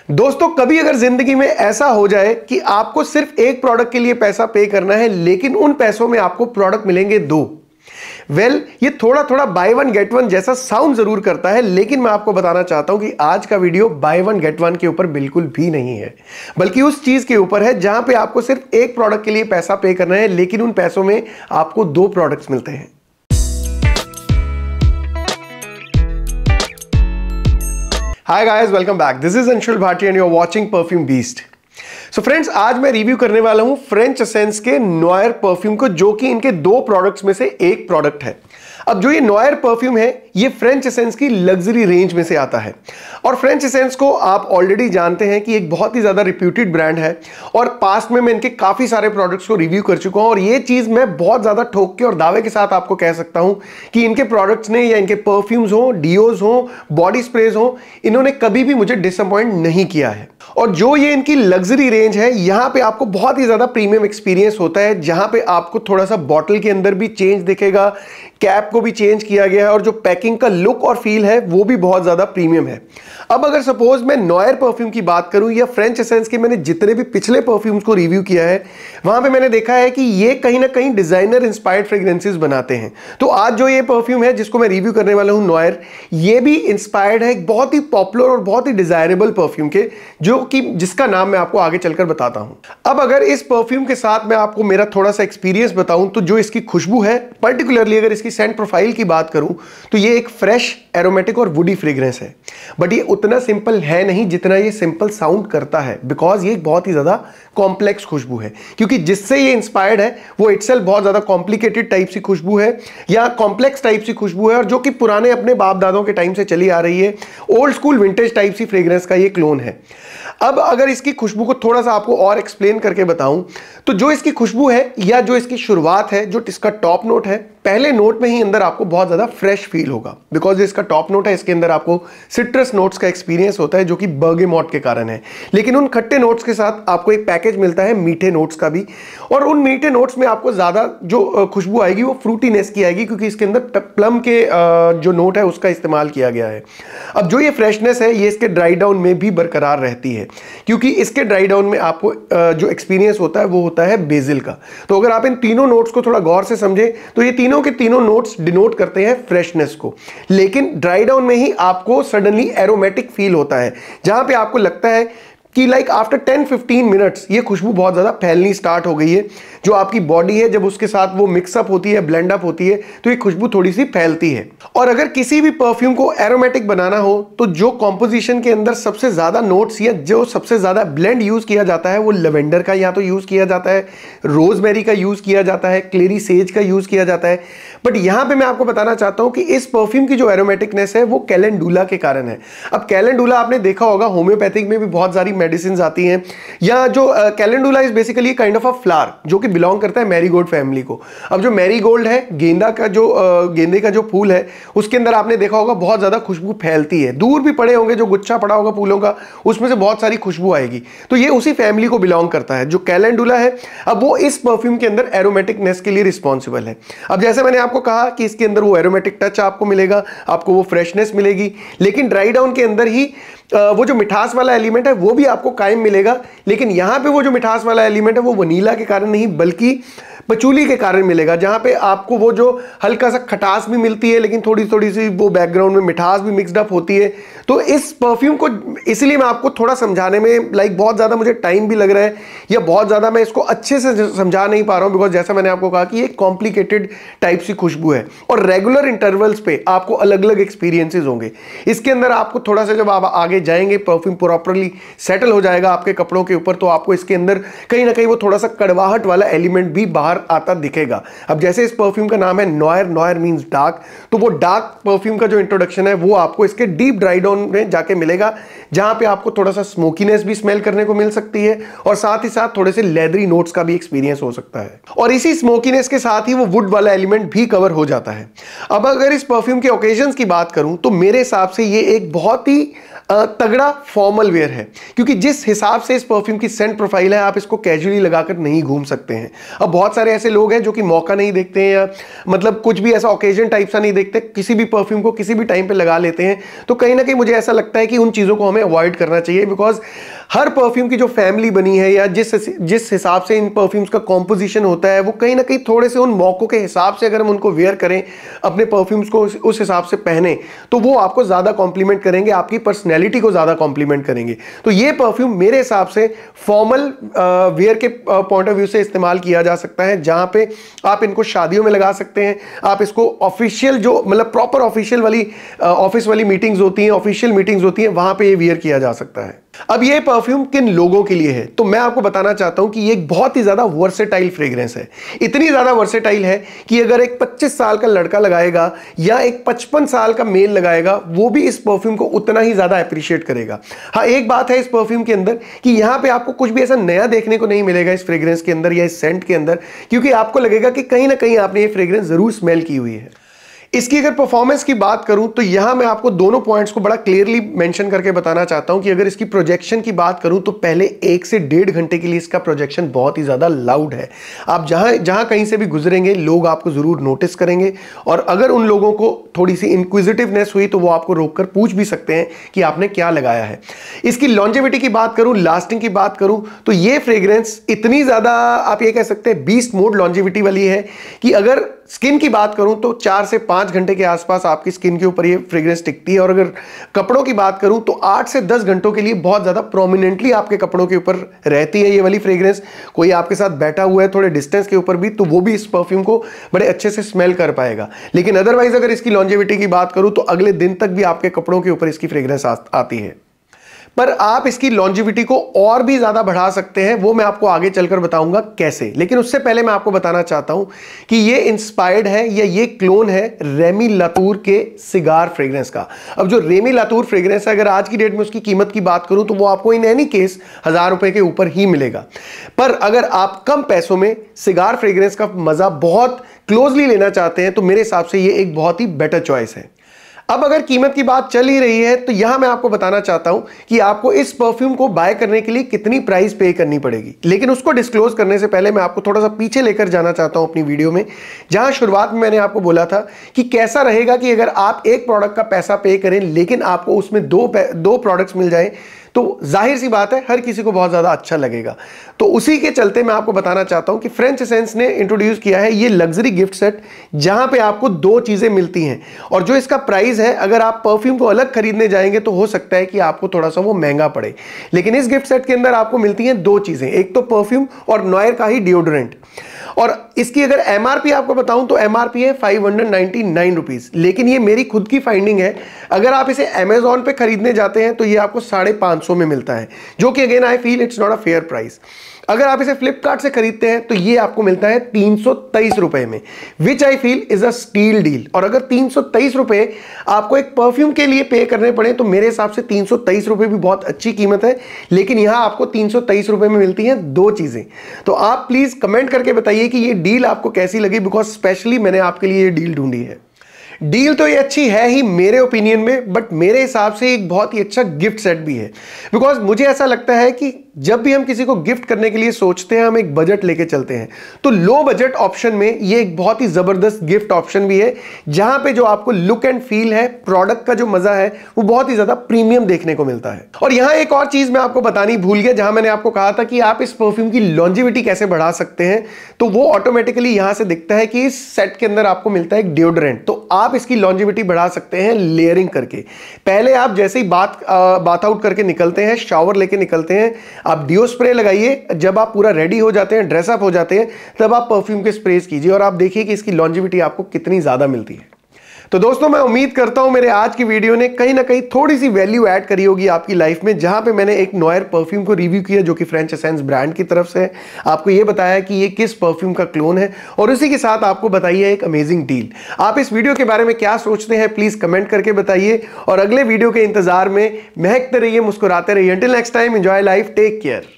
दोस्तों, कभी अगर जिंदगी में ऐसा हो जाए कि आपको सिर्फ एक प्रोडक्ट के लिए पैसा पे करना है, लेकिन उन पैसों में आपको प्रोडक्ट मिलेंगे दो। ये थोड़ा थोड़ा बाय वन गेट वन जैसा साउंड जरूर करता है, लेकिन मैं आपको बताना चाहता हूं कि आज का video by one get one के ऊपर बिल्कुल भी नहीं है, बल्कि उस चीज के ऊपर है जहां पे आपको सिर्फ एक प्रोडक्ट के लिए पैसा पे करना है, लेकिन उन पैसों में आपको दो प्रोडक्ट्स मिलते हैं। Hi guys, welcome back. This is Anshul Bhatia and you're watching Perfume Beast. So friends, आज मैं रिव्यू करने वाला हूं फ्रेंच एसेंस के नोयर परफ्यूम को, जो कि इनके दो प्रोडक्ट्स में से एक प्रोडक्ट है। अब जो ये नोयर परफ्यूम है, ये फ्रेंच एसेंस की लग्जरी रेंज में से आता है। और फ्रेंच एसेंस को आप ऑलरेडी जानते हैं कि एक बहुत ही ज्यादा रिप्यूटेड ब्रांड है, और पास्ट में मैं इनके काफी सारे प्रोडक्ट्स को रिव्यू कर चुका हूं। और ये चीज मैं बहुत ज्यादा ठोक के और दावे के साथ आपको कह सकता हूं कि इनके प्रोडक्ट्स ने, या इनके परफ्यूम्स हो, डियोज हो, बॉडी स्प्रेज हो, इन्होंने कभी भी मुझे डिसअपॉइंट नहीं किया है। और जो ये इनकी लग्जरी रेंज है, यहां पे आपको बहुत ही ज्यादा प्रीमियम एक्सपीरियंस होता है, जहां पे आपको थोड़ा सा बॉटल के अंदर भी चेंज दिखेगा, कैप को भी चेंज किया गया है, और जो पैकिंग का लुक और फील है वो भी बहुत ज्यादा प्रीमियम है। अब अगर सपोज मैं नोयर परफ्यूम की बात करूं, या फ्रेंच एसेंस के मैंने जितने भी पिछले परफ्यूम्स को रिव्यू किया है, वहां पे मैंने देखा है कि ये कहीं ना कहीं डिजाइनर इंस्पायर्ड फ्रेग्रेंसेस बनाते हैं। तो आज जो ये परफ्यूम है जिसको मैं रिव्यू करने वाला हूं, नोयर, ये भी इंस्पायर्ड है एक बहुत ही पॉपुलर और बहुत ही डिजायरेबल परफ्यूम के, जो कि जिसका नाम मैं आपको आगे चलकर बताता हूं। अब अगर इस परफ्यूम के साथ मैं आपको मेरा थोड़ा सा एक्सपीरियंस बताऊं, तो जो इसकी खुशबू है, पर्टिकुलरली अगर इसकी सेंट प्रोफाइल की बात करूं, तो ये एक फ्रेश, एरोमेटिक और वुडी फ्रेग्रेंस है। बट ये उतना सिंपल है नहीं जितना ये सिंपल साउंड करता है, बिकॉज ये बहुत ही ज्यादा कॉम्प्लेक्स खुशबू है। क्योंकि जिससे ये इंस्पायर्ड है वो इटसेल्फ बहुत ज्यादा कॉम्प्लिकेटेड टाइप सी खुशबू है, या कॉम्प्लेक्स टाइप सी खुशबू है, और जो कि पुराने अपने बाप दादों के टाइम से चली आ रही है। ओल्ड स्कूल विंटेज टाइप सी फ्रेग्रेंस का ये क्लोन है। अब अगर इसकी खुशबू को थोड़ा सा आपको और एक्सप्लेन करके बताऊं, तो जो इसकी खुशबू है, या जो इसकी शुरुआत है, जो इसका टॉप नोट है, पहले नोट में ही अंदर आपको बहुत ज्यादा फ्रेश फील होगा, बिकॉज इसका टॉप नोट है, इसके अंदर आपको सिट्रस नोट्स का एक्सपीरियंस होता है, जो कि बर्गेमॉट के कारण है। लेकिन उन खट्टे नोट्स के साथ आपको एक पैकेज मिलता है मीठे नोट्स का भी, और उन मीठे नोट्स में आपको ज्यादा जो खुशबू आएगी वो फ्रूटीनेस की आएगी, क्योंकि इसके अंदर प्लम के जो नोट है उसका इस्तेमाल किया गया है। अब जो ये फ्रेशनेस है, ये इसके ड्राई डाउन में भी बरकरार रहती है, क्योंकि इसके ड्राई डाउन में आपको जो एक्सपीरियंस होता है वो होता है बेसिल का। तो अगर आप इन तीनों नोट्स को थोड़ा गौर से समझें, तो ये तीनों के तीनों नोट्स डिनोट करते हैं फ्रेशनेस को। लेकिन ड्राई डाउन में ही आपको सडनली एरोमेटिक फील होता है, जहां पे आपको लगता है कि लाइक आफ्टर 10-15 मिनट्स ये खुशबू बहुत ज्यादा फैलनी स्टार्ट हो गई है। जो आपकी बॉडी है, जब उसके साथ वो मिक्सअप होती है, ब्लेंड अप होती है, तो ये खुशबू थोड़ी सी फैलती है। और अगर किसी भी परफ्यूम को एरोमेटिक बनाना हो, तो जो कॉम्पोजिशन के अंदर सबसे ज्यादा नोट्स या जो सबसे ज्यादा ब्लेंड यूज किया जाता है, वो लेवेंडर का या तो यूज किया जाता है, रोजमेरी का यूज किया जाता है, क्लेरी सेज का यूज किया जाता है। बट यहां पे मैं आपको बताना चाहता हूं कि इस परफ्यूम की जो एरोमेटिकनेस है वो कैलेंडुला के कारण है। अब कैलेंडुला आपने देखा होगा, होम्योपैथिक में भी बहुत सारी मेडिसिन आती हैं, या जो calendula is basically kind of a flower, जो कि बिलोंग करता है मैरीगोल्ड फैमिली को। अब जो मैरीगोल्ड है, गेंदे का जो फूल है, उसके अंदर आपने देखा होगा बहुत ज्यादा खुशबू फैलती है। दूर भी पड़े होंगे, जो गुच्छा पड़ा होगा फूलों का, उसमें से बहुत सारी खुशबू आएगी। तो ये उसी फैमिली को बिलोंग करता है जो कैलेंडुला है। अब वो इस परफ्यूम के अंदर एरोमेटिकनेस के लिए रिस्पॉन्सिबल है। अब जैसे मैंने आपको कहा कि इसके अंदर वो एरोमेटिक टच आपको मिलेगा, आपको वो फ्रेशनेस मिलेगी, लेकिन ड्राई डाउन के अंदर ही वो जो मिठास वाला एलिमेंट है वो भी आपको कायम मिलेगा। लेकिन यहां पे वो जो मिठास वाला एलिमेंट है वो वनीला के कारण नहीं, बल्कि पचूली के कारण मिलेगा, जहां पे आपको वो जो हल्का सा खटास भी मिलती है, लेकिन थोड़ी थोड़ी सी वो बैकग्राउंड में मिठास भी मिक्सड अप होती है। तो इस परफ्यूम को इसलिए मैं आपको थोड़ा समझाने में बहुत ज्यादा मुझे टाइम भी लग रहा है, या बहुत ज्यादा मैं इसको अच्छे से समझा नहीं पा रहा हूं, बिकॉज जैसा मैंने आपको कहा कि ये कॉम्प्लिकेटेड टाइप सी खुशबू है, और रेगुलर इंटरवल्स पे आपको अलग अलग एक्सपीरियंसेस होंगे। इसके अंदर आपको थोड़ा सा, जब आप आगे जाएंगे, परफ्यूम प्रॉपरली सेटल हो जाएगा आपके कपड़ों के ऊपर, तो आपको इसके अंदर कहीं ना कहीं वो थोड़ा सा कड़वाहट वाला एलिमेंट भी बाहर आता दिखेगा। अब जैसे इस परफ्यूम का नाम है नोयर, नोयर मींस डार्क, तो वो डार्क परफ्यूम का जो इंट्रोडक्शन है वो आपको इसके डीप ड्राई डाउन में जाके मिलेगा, जहां पे आपको थोड़ा सा स्मोकीनेस भी स्मेल करने को मिल सकती है, और साथ ही साथ थोड़े से लेदरी नोट्स का भी एक्सपीरियंस हो सकता है। और इसी स्मोकीनेस के साथ ही वो वुड वाला एलिमेंट भी कवर हो जाता है। अब अगर इस परफ्यूम के ओकेजन्स की बात करूं, तो मेरे हिसाब से ये एक बहुत ही तगड़ा फॉर्मल वेयर है, क्योंकि जिस हिसाब से इस परफ्यूम की सेंट प्रोफाइल है, आप इसको कैजुअली लगाकर नहीं घूम सकते हैं। अब बहुत सारे ऐसे लोग हैं जो कि मौका नहीं देखते हैं, या मतलब कुछ भी ऐसा ओकेजन टाइप सा नहीं देखते, किसी भी परफ्यूम को किसी भी टाइम पे लगा लेते हैं। तो कहीं ना कहीं मुझे ऐसा लगता है कि उन चीज़ों को हमें अवॉइड करना चाहिए, बिकॉज हर परफ्यूम की जो फैमिली बनी है या जिस हिसाब से इन परफ्यूम्स का कॉम्पोजिशन होता है, वो कहीं ना कहीं थोड़े से उन मौकों के हिसाब से अगर हम उनको वेयर करें, अपने परफ्यूम्स को उस हिसाब से पहने, तो वो आपको ज़्यादा कॉम्प्लीमेंट करेंगे, आपकी पर्सनैलिटी को ज़्यादा कॉम्प्लीमेंट करेंगे। तो ये परफ्यूम मेरे हिसाब से फॉर्मल वेयर के पॉइंट ऑफ व्यू से इस्तेमाल किया जा सकता है, जहां पे आप इनको शादियों में लगा सकते हैं, आप इसको ऑफिशियल जो मतलब प्रॉपर ऑफिशियल वाली ऑफिस वाली मीटिंग्स होती हैं, ऑफिशियल मीटिंग्स होती हैं, वहां पे ये वियर किया जा सकता है। अब ये परफ्यूम किन लोगों के लिए है, तो मैं आपको बताना चाहता हूं कि ये एक बहुत ही ज्यादा वर्सेटाइल फ्रेग्रेंस है। इतनी ज्यादा वर्सेटाइल है कि अगर एक 25 साल का लड़का लगाएगा या एक 55 साल का मेल लगाएगा, वो भी इस परफ्यूम को उतना ही ज्यादा अप्रिशिएट करेगा। हाँ, एक बात है इस परफ्यूम के अंदर कि यहां पे आपको कुछ भी ऐसा नया देखने को नहीं मिलेगा इस फ्रेग्रेंस के अंदर या इस सेंट के अंदर, क्योंकि आपको लगेगा कि कहीं ना कहीं आपने ये फ्रेग्रेंस जरूर स्मेल की हुई है। इसकी अगर परफॉर्मेंस की बात करूं तो यहां मैं आपको दोनों पॉइंट्स को बड़ा क्लियरली मेंशन करके बताना चाहता हूं कि अगर इसकी प्रोजेक्शन की बात करूं तो पहले 1 से 1.5 घंटे के लिए इसका प्रोजेक्शन बहुत ही ज्यादा लाउड है। आप जहां कहीं से भी गुजरेंगे, लोग आपको जरूर नोटिस करेंगे, और अगर उन लोगों को थोड़ी सी इंक्विजिटिवनेस हुई तो वो आपको रोककर पूछ भी सकते हैं कि आपने क्या लगाया है। इसकी लॉन्जेविटी की बात करूं, लास्टिंग की बात करूं, तो ये फ्रेग्रेंस इतनी ज्यादा आप ये कह सकते हैं बीस्ट मोड लॉन्जेविटी वाली है कि अगर स्किन की बात करूं तो 4 से 5 घंटे के आसपास आपकी स्किन के ऊपर ये फ्रेग्रेंस टिकती है, और अगर कपड़ों की बात करूं तो 8 से 10 घंटों के लिए बहुत ज्यादा प्रोमिनेंटली आपके कपड़ों के ऊपर रहती है ये वाली फ्रेग्रेंस। कोई आपके साथ बैठा हुआ है थोड़े डिस्टेंस के ऊपर भी, तो वो भी इस परफ्यूम को बड़े अच्छे से स्मेल कर पाएगा। लेकिन अदरवाइज अगर इसकी लॉन्जेविटी की बात करूं तो अगले दिन तक भी आपके कपड़ों के ऊपर इसकी फ्रेग्रेंस आती है। पर आप इसकी लॉन्जिविटी को और भी ज्यादा बढ़ा सकते हैं, वो मैं आपको आगे चलकर बताऊंगा कैसे। लेकिन उससे पहले मैं आपको बताना चाहता हूं कि ये इंस्पायर्ड है या ये क्लोन है रेमी लातूर के सिगार फ्रेग्रेंस का। अब जो रेमी लातूर फ्रेग्रेंस है, अगर आज की डेट में उसकी कीमत की बात करूं तो वो आपको इन एनी केस 1000 रुपए के ऊपर ही मिलेगा। पर अगर आप कम पैसों में सिगार फ्रेग्रेंस का मजा बहुत क्लोजली लेना चाहते हैं तो मेरे हिसाब से ये एक बहुत ही बेटर चॉइस है। अब अगर कीमत की बात चल ही रही है तो यहां मैं आपको बताना चाहता हूं कि आपको इस परफ्यूम को बाय करने के लिए कितनी प्राइस पे करनी पड़ेगी। लेकिन उसको डिस्क्लोज करने से पहले मैं आपको थोड़ा सा पीछे लेकर जाना चाहता हूं अपनी वीडियो में, जहां शुरुआत में मैंने आपको बोला था कि कैसा रहेगा कि अगर आप एक प्रोडक्ट का पैसा पे करें लेकिन आपको उसमें दो प्रोडक्ट्स मिल जाए, तो जाहिर सी बात है हर किसी को बहुत ज्यादा अच्छा लगेगा। तो उसी के चलते मैं आपको बताना चाहता हूं कि फ्रेंच एसेंस ने इंट्रोड्यूस किया है ये लग्जरी गिफ्ट सेट, जहां पे आपको 2 चीजें मिलती हैं, और जो इसका प्राइस है अगर आप परफ्यूम को अलग खरीदने जाएंगे तो हो सकता है कि आपको थोड़ा सा वो महंगा पड़े। लेकिन इस गिफ्ट सेट के अंदर आपको मिलती हैं 2 चीजें, एक तो परफ्यूम और नॉयर का ही डिओड्रेंट। और इसकी अगर एमआरपी आपको बताऊं तो एमआरपी है 599 रुपीज, लेकिन ये मेरी खुद की फाइंडिंग है। अगर आप इसे अमेजॉन पे खरीदने जाते हैं तो ये आपको 550 में मिलता है, जो कि again I feel it's not a fair price. अगर आप इसे फ्लिपकार्ट से खरीदते हैं तो ये आपको मिलता है 323 रुपए में, which I feel is a steal deal. और अगर 323 रुपए आपको एक परफ्यूम के लिए पे करने पड़े तो मेरे हिसाब से 323 रुपए भी बहुत अच्छी कीमत है। लेकिन यहां आपको 323 रुपए में मिलती हैं 2 चीजें। तो आप प्लीज कमेंट करके बताइए कि ये डील आपको कैसी लगी, बिकॉज स्पेशली मैंने आपके लिए ये डील ढूंढी है। डील तो ये अच्छी है ही मेरे ओपिनियन में, बट मेरे हिसाब से एक बहुत ही अच्छा गिफ्ट सेट भी है। बिकॉज मुझे ऐसा लगता है कि जब भी हम किसी को गिफ्ट करने के लिए सोचते हैं, हम एक बजट लेके चलते हैं, तो लो बजट ऑप्शन में ये एक बहुत ही जबरदस्त गिफ्ट ऑप्शन भी है, जहां पे जो आपको लुक एंड फील है, प्रोडक्ट का जो मजा है, वो बहुत ही ज्यादा प्रीमियम देखने को मिलता है। और यहां एक और चीज मैं आपको बतानी भूल गया, जहां मैंने आपको कहा था कि आप इस परफ्यूम की लॉन्जिविटी कैसे बढ़ा सकते हैं, तो वो ऑटोमेटिकली यहां से दिखता है कि इस सेट के अंदर आपको मिलता है एक डिओड्रेंट। तो आप इसकी लॉन्जिविटी बढ़ा सकते हैं लेयरिंग करके। पहले आप जैसे ही बाथ आउट करके निकलते हैं, शावर लेके निकलते हैं, आप डिओ स्प्रे लगाइए। जब आप पूरा रेडी हो जाते हैं, ड्रेसअप हो जाते हैं, तब आप परफ्यूम के स्प्रेज कीजिए और आप देखिए कि इसकी लॉन्जिविटी आपको कितनी ज्यादा मिलती है। तो दोस्तों, मैं उम्मीद करता हूं मेरे आज की वीडियो ने कहीं ना कहीं थोड़ी सी वैल्यू ऐड करी होगी आपकी लाइफ में, जहां पे मैंने एक नॉयर परफ्यूम को रिव्यू किया जो कि फ्रेंच एसेंस ब्रांड की तरफ से है। आपको ये बताया कि ये किस परफ्यूम का क्लोन है, और उसी के साथ आपको बताइए एक अमेजिंग डील। आप इस वीडियो के बारे में क्या सोचते हैं प्लीज कमेंट करके बताइए, और अगले वीडियो के इंतजार में महकते रहिए, मुस्कुराते रहिए। Until next time, enjoy life, take care.